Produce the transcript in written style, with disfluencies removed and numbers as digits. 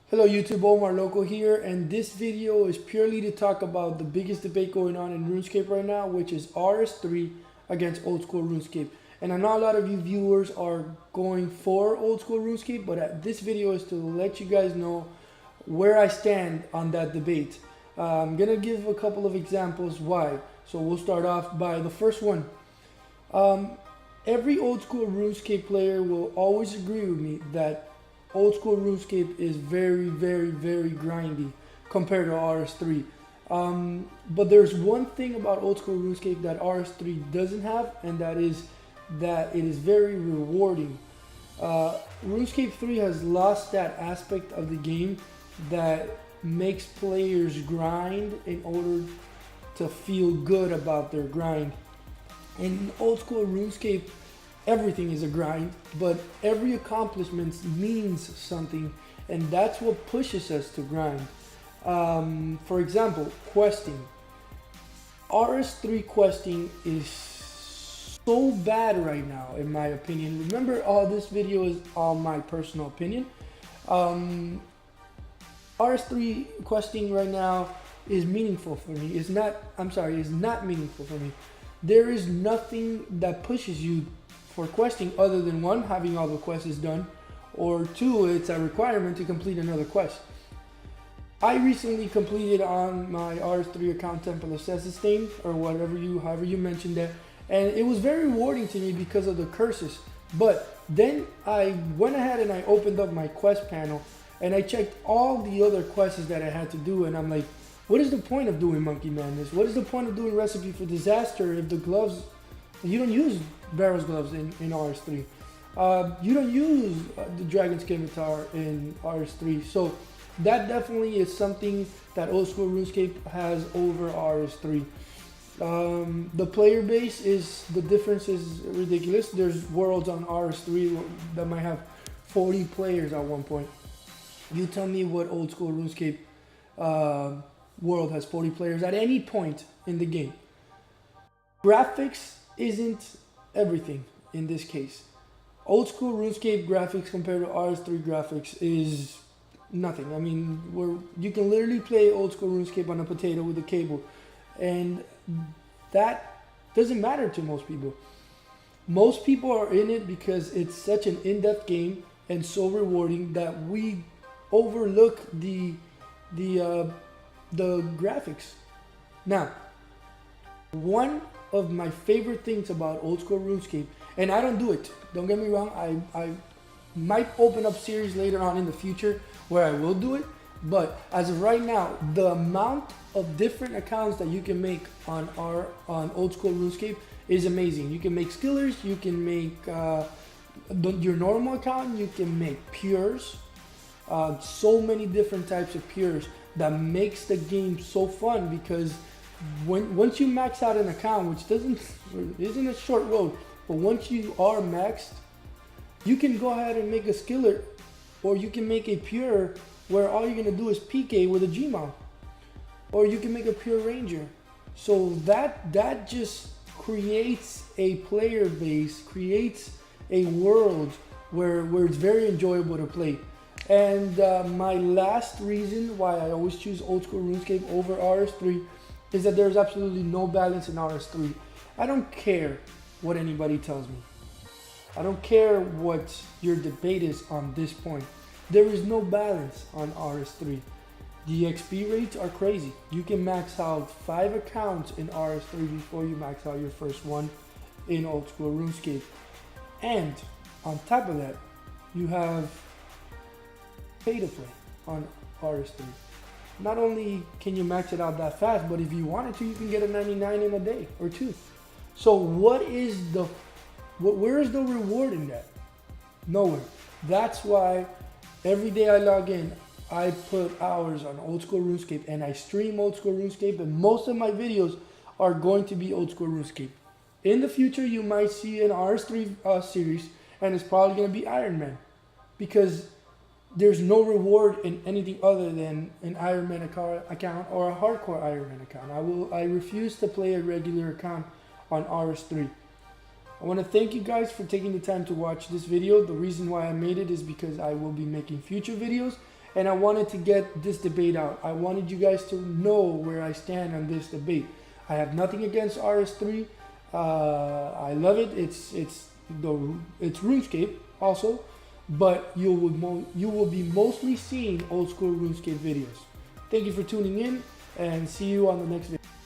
Hello YouTube, Omarloco here, and this video is purely to talk about the biggest debate going on in RuneScape right now, which is RS3 against old school RuneScape. And I know a lot of you viewers are going for old school RuneScape, but this video is to let you guys know where I stand on that debate. I'm gonna give a couple of examples why. So we'll start off by the first one. Every old school RuneScape player will always agree with me that old school RuneScape is very grindy compared to RS3. But there's one thing about old school RuneScape that RS3 doesn't have, and that is that it is very rewarding. RuneScape 3 has lost that aspect of the game that makes players grind in order to feel good about their grind. In old school RuneScape, everything is a grind, but every accomplishment means something, and that's what pushes us to grind. For example, questing. RS3 questing is so bad right now, in my opinion. Remember, all this video is all my personal opinion. RS3 questing right now is meaningful for me. It's not meaningful for me. There is nothing that pushes you for questing other than one, having all the quests done, or two, it's a requirement to complete another quest. I recently completed on my RS3 account Temple of Sessustain, or however you mentioned that, and it was very rewarding to me because of the curses. But then I went ahead and I opened up my quest panel and I checked all the other quests that I had to do, and I'm like, what is the point of doing Monkey Madness? What is the point of doing Recipe for Disaster if the gloves, you don't use Barrel's gloves in RS3. You don't use the Dragon Scimitar in RS3. So that definitely is something that old school RuneScape has over RS3. The player base the difference is ridiculous. There's worlds on RS3 that might have 40 players at one point. You tell me what old school RuneScape world has 40 players at any point in the game. Graphics isn't everything in this case. Old school RuneScape graphics compared to RS3 graphics is nothing. I mean, you can literally play old school RuneScape on a potato with a cable, and that doesn't matter to most people. Most people are in it because it's such an in-depth game and so rewarding that we overlook the graphics. Now, one of my favorite things about old school RuneScape, and I don't do it, don't get me wrong, I might open up series later on in the future where I will do it, but as of right now, the amount of different accounts that you can make on old school RuneScape is amazing. You can make skillers, you can make your normal account, you can make pures, so many different types of pures that makes the game so fun, because once you max out an account, which isn't a short road, but once you are maxed, you can go ahead and make a skiller, or you can make a pure where all you're gonna do is PK with a Gmod, or you can make a pure ranger. So that just creates a player base, creates a world where it's very enjoyable to play. And my last reason why I always choose old school RuneScape over RS3 is that there's absolutely no balance in RS3. I don't care what anybody tells me. I don't care what your debate is on this point. There is no balance on RS3. The XP rates are crazy. You can max out 5 accounts in RS3 before you max out your first one in old school RuneScape. And on top of that, you have pay to play on RS3. Not only can you max it out that fast, but if you wanted to, you can get a 99 in a day or two. So where is the reward in that? Nowhere. That's why every day I log in, I put hours on old school RuneScape, and I stream old school RuneScape, and most of my videos are going to be old school RuneScape. In the future, you might see an RS3 series, and it's probably going to be Iron Man, because there's no reward in anything other than an Iron Man account or a hardcore Iron Man account. I refuse to play a regular account on RS3. I want to thank you guys for taking the time to watch this video. The reason why I made it is because I will be making future videos, and I wanted to get this debate out. I wanted you guys to know where I stand on this debate. I have nothing against RS3. I love it. It's RuneScape also, but you will be mostly seeing old school RuneScape videos. Thank you for tuning in, and see you on the next video.